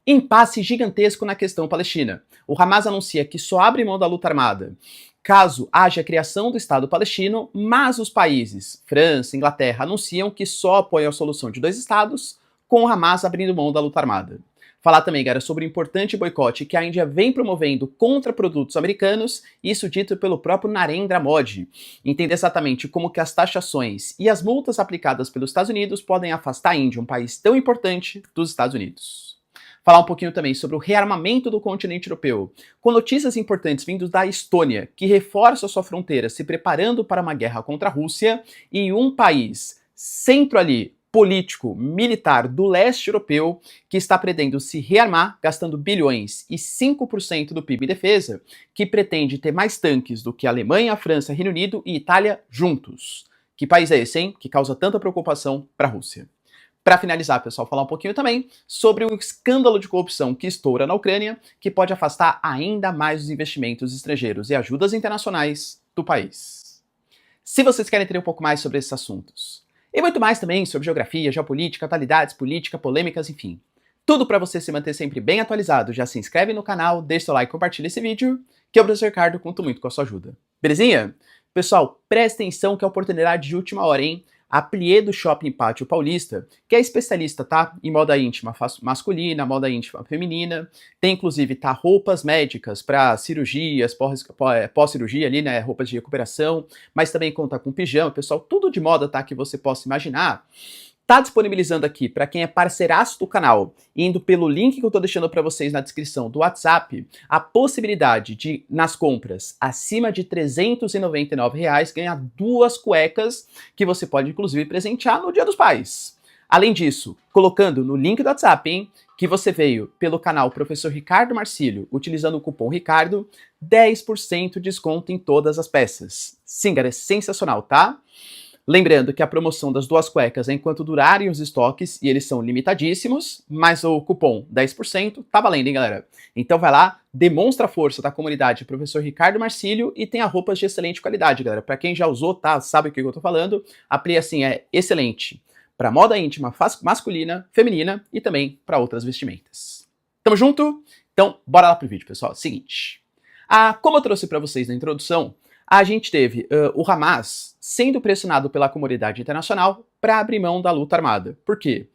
Impasse gigantesco na questão palestina. O Hamas anuncia que só abre mão da luta armada caso haja a criação do Estado palestino, mas os países, França, Inglaterra, anunciam que só apoiam a solução de dois estados, com o Hamas abrindo mão da luta armada. Falar também, galera, sobre o importante boicote que a Índia vem promovendo contra produtos americanos, isso dito pelo próprio Narendra Modi. Entender exatamente como que as taxações e as multas aplicadas pelos Estados Unidos podem afastar a Índia, um país tão importante, dos Estados Unidos. Falar um pouquinho também sobre o rearmamento do continente europeu, com notícias importantes vindos da Estônia, que reforça sua fronteira se preparando para uma guerra contra a Rússia, e um país centro ali, político, militar do leste europeu, que está pretendendo se rearmar, gastando bilhões e 5% do PIB em defesa, que pretende ter mais tanques do que a Alemanha, a França, Reino Unido e Itália juntos. Que país é esse, hein? Que causa tanta preocupação para a Rússia. Para finalizar, pessoal, falar um pouquinho também sobre o escândalo de corrupção que estoura na Ucrânia, que pode afastar ainda mais os investimentos estrangeiros e ajudas internacionais do país. Se vocês querem ter um pouco mais sobre esses assuntos, e muito mais também sobre geografia, geopolítica, atualidades, política, polêmicas, enfim, tudo para você se manter sempre bem atualizado, já se inscreve no canal, deixa seu like e compartilha esse vídeo, que eu, professor Ricardo, conto muito com a sua ajuda. Belezinha? Pessoal, presta atenção que é oportunidade de última hora, hein? A Plié do Shopping Pátio Paulista, que é especialista, tá, em moda íntima masculina, moda íntima feminina, tem inclusive, tá, roupas médicas para cirurgias, pós-cirurgia ali, né, roupas de recuperação, mas também conta com pijama, pessoal, tudo de moda, tá, que você possa imaginar. Tá disponibilizando aqui para quem é parceiraço do canal, indo pelo link que eu tô deixando para vocês na descrição do WhatsApp, a possibilidade de, nas compras acima de R$ 399, ganhar 2 cuecas que você pode inclusive presentear no Dia dos Pais. Além disso, colocando no link do WhatsApp, hein, que você veio pelo canal Professor Ricardo Marcílio, utilizando o cupom Ricardo, 10% de desconto em todas as peças. Sim, galera, é sensacional, tá? Lembrando que a promoção das 2 cuecas é enquanto durarem os estoques, e eles são limitadíssimos, mas o cupom 10% tá valendo, hein, galera? Então vai lá, demonstra a força da comunidade Professor Ricardo Marcílio e tenha roupas de excelente qualidade, galera. Para quem já usou, tá, sabe o que eu tô falando, a Plié, assim, é excelente para moda íntima masculina, feminina e também para outras vestimentas. Tamo junto? Então, bora lá pro vídeo, pessoal. Seguinte, como eu trouxe para vocês na introdução, a gente teve o Hamas sendo pressionado pela comunidade internacional para abrir mão da luta armada. Por quê?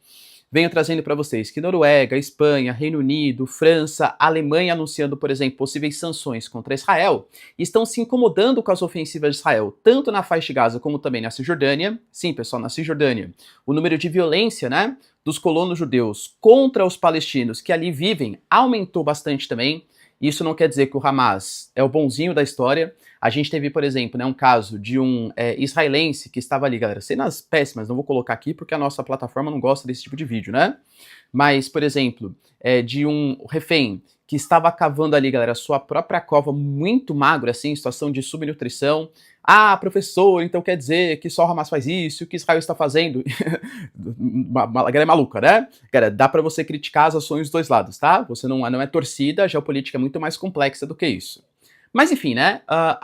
Venho trazendo para vocês que Noruega, Espanha, Reino Unido, França, Alemanha anunciando, por exemplo, possíveis sanções contra Israel, estão se incomodando com as ofensivas de Israel, tanto na faixa de Gaza como também na Cisjordânia. Sim, pessoal, na Cisjordânia. O número de violência, né, dos colonos judeus contra os palestinos que ali vivem aumentou bastante também. Isso não quer dizer que o Hamas é o bonzinho da história. A gente teve, por exemplo, né, um caso de um israelense que estava ali, galera, cenas péssimas, não vou colocar aqui porque a nossa plataforma não gosta desse tipo de vídeo, né? Mas, por exemplo, de um refém que estava cavando ali, galera, sua própria cova, muito magro, assim, em situação de subnutrição. Ah, professor, então quer dizer que só o Hamas faz isso, o que Israel está fazendo? A galera é maluca, né? Galera, dá pra você criticar as ações dos dois lados, tá? Você não é torcida, a geopolítica é muito mais complexa do que isso. Mas enfim, né,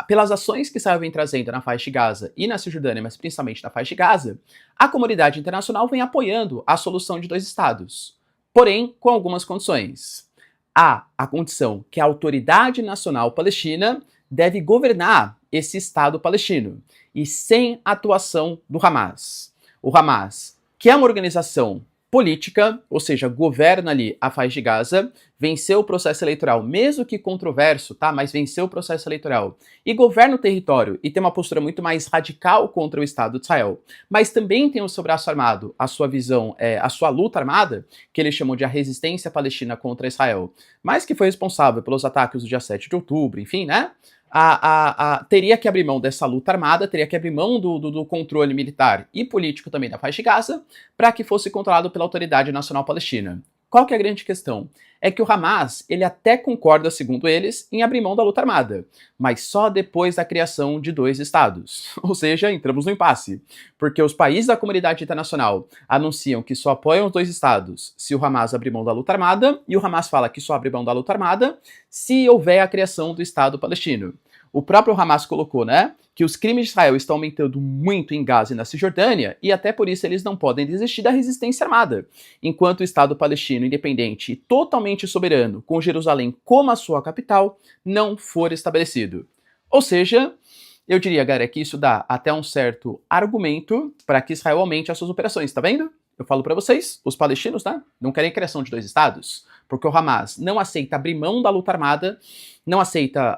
pelas ações que Israel vem trazendo na faixa de Gaza e na Cisjordânia, mas principalmente na faixa de Gaza, a comunidade internacional vem apoiando a solução de 2 estados, porém com algumas condições. Há a condição que a Autoridade Nacional Palestina deve governar esse Estado palestino, e sem atuação do Hamas. O Hamas, que é uma organização política, ou seja, governa ali a faixa de Gaza, venceu o processo eleitoral, mesmo que controverso, tá? Mas venceu o processo eleitoral. E governa o território e tem uma postura muito mais radical contra o Estado de Israel. Mas também tem o seu braço armado, a sua visão, a sua luta armada, que eles chamam de a resistência palestina contra Israel, mas que foi responsável pelos ataques do dia 7 de outubro, enfim, né? Teria que abrir mão dessa luta armada, teria que abrir mão do controle militar e político também da faixa de Gaza, para que fosse controlado pela Autoridade Nacional Palestina. Qual que é a grande questão? É que o Hamas, ele até concorda, segundo eles, em abrir mão da luta armada, mas só depois da criação de 2 estados. Ou seja, entramos no impasse, porque os países da comunidade internacional anunciam que só apoiam os 2 estados se o Hamas abrir mão da luta armada, e o Hamas fala que só abre mão da luta armada se houver a criação do Estado palestino. O próprio Hamas colocou, né, que os crimes de Israel estão aumentando muito em Gaza e na Cisjordânia, e até por isso eles não podem desistir da resistência armada, enquanto o Estado palestino independente e totalmente soberano, com Jerusalém como a sua capital, não for estabelecido. Ou seja, eu diria, galera, que isso dá até um certo argumento para que Israel aumente as suas operações, tá vendo? Eu falo para vocês, os palestinos, né, não querem a criação de 2 estados, porque o Hamas não aceita abrir mão da luta armada, não aceita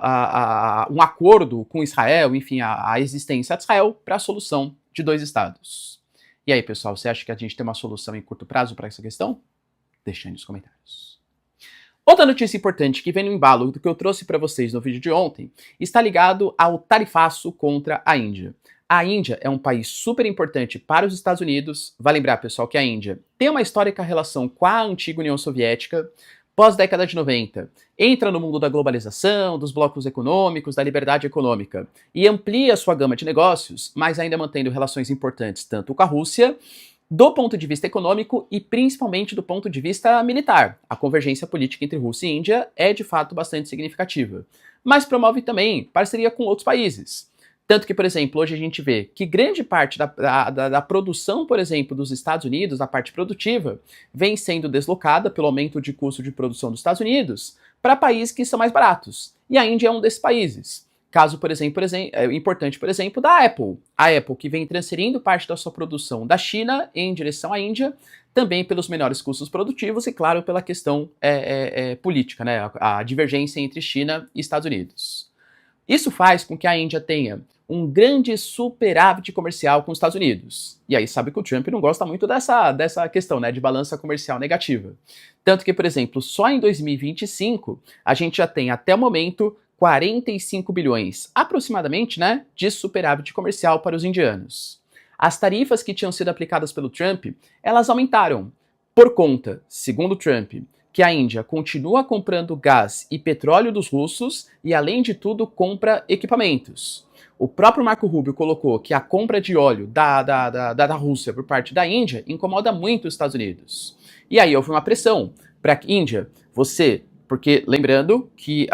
um acordo com Israel, enfim, a existência de Israel para a solução de 2 estados. E aí, pessoal, você acha que a gente tem uma solução em curto prazo para essa questão? Deixa aí nos comentários. Outra notícia importante que vem no embalo do que eu trouxe para vocês no vídeo de ontem está ligado ao tarifaço contra a Índia. A Índia é um país super importante para os Estados Unidos. Vai lembrar, pessoal, que a Índia tem uma histórica relação com a antiga União Soviética. Pós-década de 90, entra no mundo da globalização, dos blocos econômicos, da liberdade econômica e amplia sua gama de negócios, mas ainda mantendo relações importantes tanto com a Rússia, do ponto de vista econômico e principalmente do ponto de vista militar. A convergência política entre Rússia e Índia é de fato bastante significativa, mas promove também parceria com outros países. Tanto que, por exemplo, hoje a gente vê que grande parte da produção, por exemplo, dos Estados Unidos, da parte produtiva, vem sendo deslocada pelo aumento de custo de produção dos Estados Unidos para países que são mais baratos. E a Índia é um desses países. Caso, por exemplo, importante, por exemplo, da Apple. A Apple, que vem transferindo parte da sua produção da China em direção à Índia, também pelos menores custos produtivos e, claro, pela questão política, né? A divergência entre China e Estados Unidos. Isso faz com que a Índia tenha um grande superávit comercial com os Estados Unidos. E aí sabe que o Trump não gosta muito dessa questão, né, de balança comercial negativa. Tanto que, por exemplo, só em 2025, a gente já tem até o momento 45 bilhões, aproximadamente, né, de superávit comercial para os indianos. As tarifas que tinham sido aplicadas pelo Trump, elas aumentaram por conta, segundo Trump, que a Índia continua comprando gás e petróleo dos russos e, além de tudo, compra equipamentos. O próprio Marco Rubio colocou que a compra de óleo da Rússia por parte da Índia incomoda muito os Estados Unidos. E aí houve uma pressão para a Índia, porque lembrando que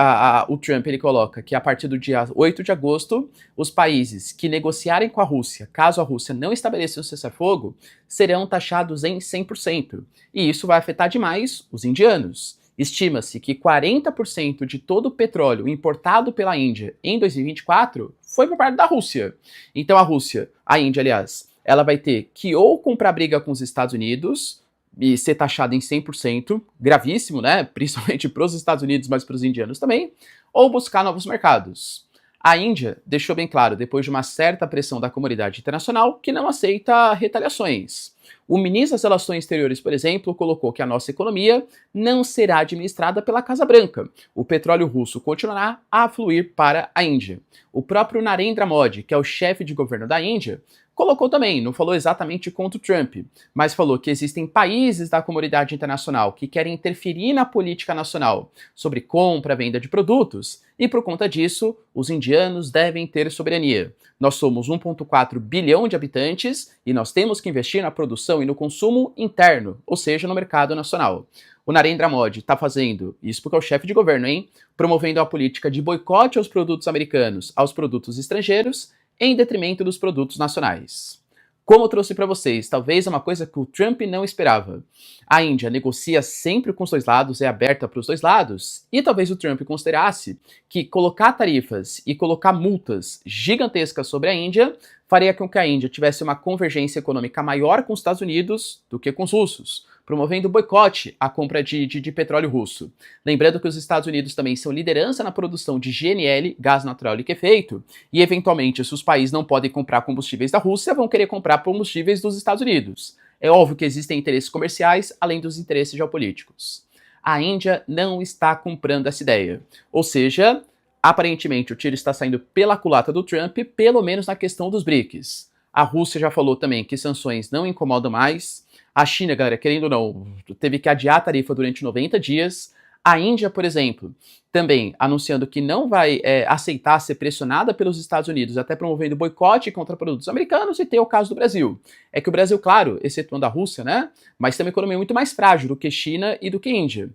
o Trump ele coloca que a partir do dia 8 de agosto, os países que negociarem com a Rússia, caso a Rússia não estabeleça um cessar-fogo, serão taxados em 100%. E isso vai afetar demais os indianos. Estima-se que 40% de todo o petróleo importado pela Índia em 2024 foi por parte da Rússia. Então a Índia, aliás, ela vai ter que ou comprar briga com os Estados Unidos e ser taxada em 100%, gravíssimo, né? Principalmente para os Estados Unidos, mas para os indianos também, ou buscar novos mercados. A Índia deixou bem claro, depois de uma certa pressão da comunidade internacional, que não aceita retaliações. O ministro das Relações Exteriores, por exemplo, colocou que a nossa economia não será administrada pela Casa Branca. O petróleo russo continuará a fluir para a Índia. O próprio Narendra Modi, que é o chefe de governo da Índia, colocou também, não falou exatamente contra o Trump, mas falou que existem países da comunidade internacional que querem interferir na política nacional sobre compra, venda de produtos, e por conta disso, os indianos devem ter soberania. Nós somos 1,4 bilhão de habitantes e nós temos que investir na produção e no consumo interno, ou seja, no mercado nacional. O Narendra Modi está fazendo isso porque é o chefe de governo, hein? Promovendo a política de boicote aos produtos americanos, aos produtos estrangeiros, em detrimento dos produtos nacionais. Como eu trouxe para vocês, talvez é uma coisa que o Trump não esperava. A Índia negocia sempre com os dois lados, é aberta para os dois lados, e talvez o Trump considerasse que colocar tarifas e colocar multas gigantescas sobre a Índia faria com que a Índia tivesse uma convergência econômica maior com os Estados Unidos do que com os russos, promovendo boicote à compra de petróleo russo. Lembrando que os Estados Unidos também são liderança na produção de GNL, gás natural liquefeito, e eventualmente, se os países não podem comprar combustíveis da Rússia, vão querer comprar combustíveis dos Estados Unidos. É óbvio que existem interesses comerciais, além dos interesses geopolíticos. A Índia não está comprando essa ideia. Ou seja, aparentemente o tiro está saindo pela culatra do Trump, pelo menos na questão dos BRICS. A Rússia já falou também que sanções não incomodam mais. A China, galera, querendo ou não, teve que adiar a tarifa durante 90 dias. A Índia, por exemplo, também anunciando que não vai aceitar ser pressionada pelos Estados Unidos, até promovendo boicote contra produtos americanos, e tem o caso do Brasil. É que o Brasil, claro, excetuando a Rússia, né, mas tem uma economia muito mais frágil do que China e do que Índia.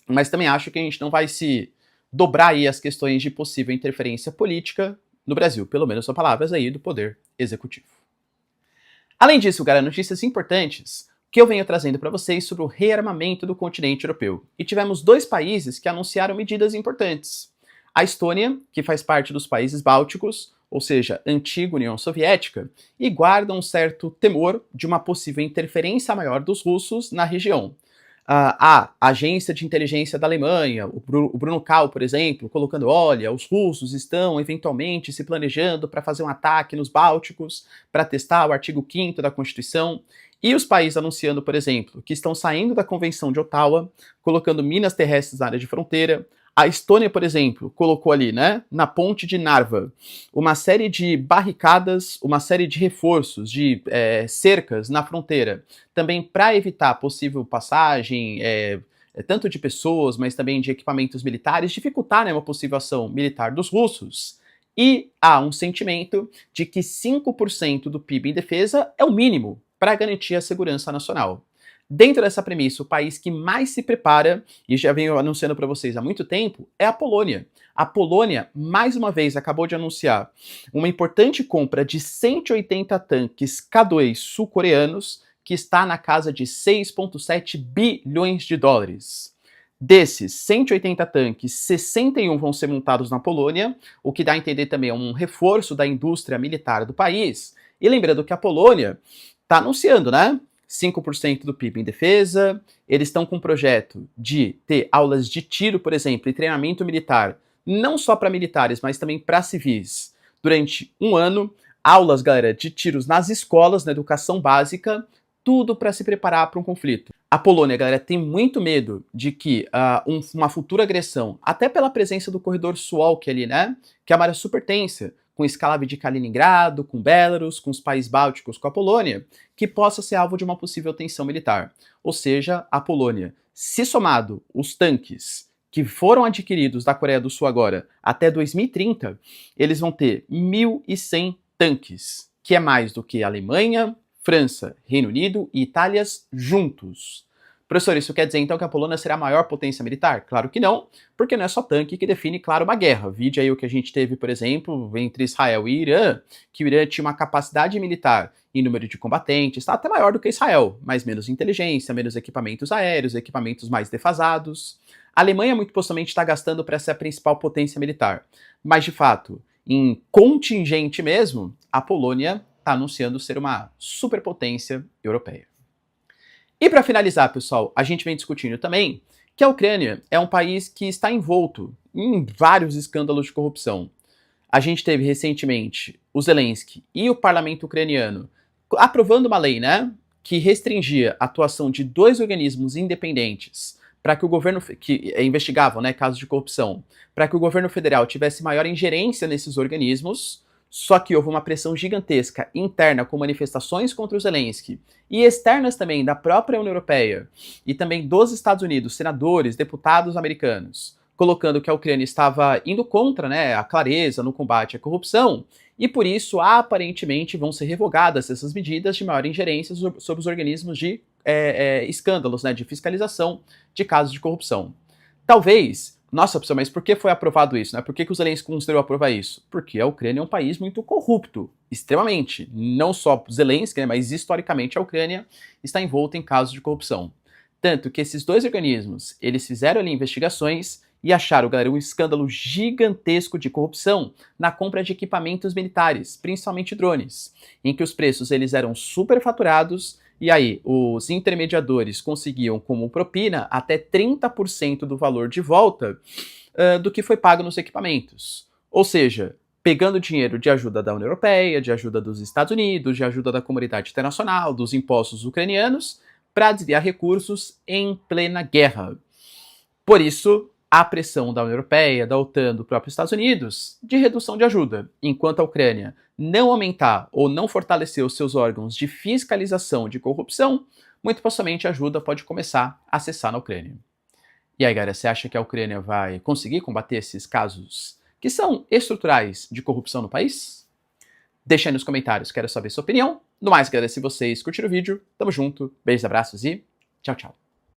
Mas também acho que a gente não vai se dobrar aí as questões de possível interferência política no Brasil, pelo menos são palavras aí do Poder Executivo. Além disso, galera, notícias importantes que eu venho trazendo para vocês sobre o rearmamento do continente europeu. E tivemos 2 países que anunciaram medidas importantes. A Estônia, que faz parte dos países bálticos, ou seja, antiga União Soviética, e guarda um certo temor de uma possível interferência maior dos russos na região. A agência de inteligência da Alemanha, o Bruno Kahl, por exemplo, colocando, olha, os russos estão eventualmente se planejando para fazer um ataque nos Bálticos, para testar o artigo 5º da Constituição, e os países anunciando, por exemplo, que estão saindo da Convenção de Ottawa, colocando minas terrestres na área de fronteira. A Estônia, por exemplo, colocou ali, né, na ponte de Narva, uma série de barricadas, uma série de reforços, de cercas na fronteira, também para evitar possível passagem, tanto de pessoas, mas também de equipamentos militares, dificultar, né, uma possível ação militar dos russos. E há um sentimento de que 5% do PIB em defesa é o mínimo para garantir a segurança nacional. Dentro dessa premissa, o país que mais se prepara, e já venho anunciando para vocês há muito tempo, é a Polônia. A Polônia, mais uma vez, acabou de anunciar uma importante compra de 180 tanques K2 sul-coreanos, que está na casa de 6,7 bilhões de dólares. Desses 180 tanques, 61 vão ser montados na Polônia, o que dá a entender também um reforço da indústria militar do país. E lembrando que a Polônia está anunciando, né? 5% do PIB em defesa, eles estão com um projeto de ter aulas de tiro, por exemplo, e treinamento militar, não só para militares, mas também para civis, durante um ano, aulas, galera, de tiros nas escolas, na educação básica, tudo para se preparar para um conflito. A Polônia, galera, tem muito medo de que uma futura agressão, até pela presença do corredor Suwałki ali, né, que é uma área super tensa, com escalave de Kaliningrado, com Belarus, com os países bálticos, com a Polônia, que possa ser alvo de uma possível tensão militar. Ou seja, a Polônia, se somado os tanques que foram adquiridos da Coreia do Sul agora até 2030, eles vão ter 1.100 tanques, que é mais do que a Alemanha, França, Reino Unido e Itália juntos. Professor, isso quer dizer então que a Polônia será a maior potência militar? Claro que não, porque não é só tanque que define, claro, uma guerra. Vide aí o que a gente teve, por exemplo, entre Israel e Irã, que o Irã tinha uma capacidade militar em número de combatentes, tá até maior do que Israel, mas menos inteligência, menos equipamentos aéreos, equipamentos mais defasados. A Alemanha muito possivelmente está gastando para ser a principal potência militar, mas de fato, em contingente mesmo, a Polônia está anunciando ser uma superpotência europeia. E para finalizar, pessoal, a gente vem discutindo também que a Ucrânia é um país que está envolto em vários escândalos de corrupção. A gente teve recentemente o Zelensky e o parlamento ucraniano aprovando uma lei, né, que restringia a atuação de 2 organismos independentes para que o governo, que investigavam, né, casos de corrupção, para que o governo federal tivesse maior ingerência nesses organismos. Só que houve uma pressão gigantesca interna com manifestações contra o Zelensky e externas também da própria União Europeia e também dos Estados Unidos, senadores, deputados americanos, colocando que a Ucrânia estava indo contra, né, a clareza no combate à corrupção e por isso aparentemente vão ser revogadas essas medidas de maior ingerência sobre os organismos de escândalos, né, de fiscalização de casos de corrupção. Talvez... Nossa, pessoal, mas por que foi aprovado isso? Né? Por que o Zelensky considerou aprovar isso? Porque a Ucrânia é um país muito corrupto, extremamente. Não só o Zelensky, né, mas historicamente a Ucrânia está envolta em casos de corrupção. Tanto que esses 2 organismos, eles fizeram ali investigações e acharam, galera, um escândalo gigantesco de corrupção na compra de equipamentos militares, principalmente drones, em que os preços eles eram superfaturados. E aí, os intermediadores conseguiam, como propina, até 30% do valor de volta do que foi pago nos equipamentos. Ou seja, pegando dinheiro de ajuda da União Europeia, de ajuda dos Estados Unidos, de ajuda da comunidade internacional, dos impostos ucranianos, para desviar recursos em plena guerra. Por isso, a pressão da União Europeia, da OTAN, do próprio Estados Unidos, de redução de ajuda, enquanto a Ucrânia não aumentar ou não fortalecer os seus órgãos de fiscalização de corrupção, muito possivelmente a ajuda pode começar a cessar na Ucrânia. E aí, galera, você acha que a Ucrânia vai conseguir combater esses casos que são estruturais de corrupção no país? Deixa aí nos comentários, quero saber sua opinião. No mais, galera, se vocês curtiram o vídeo, tamo junto, beijos, abraços e tchau, tchau.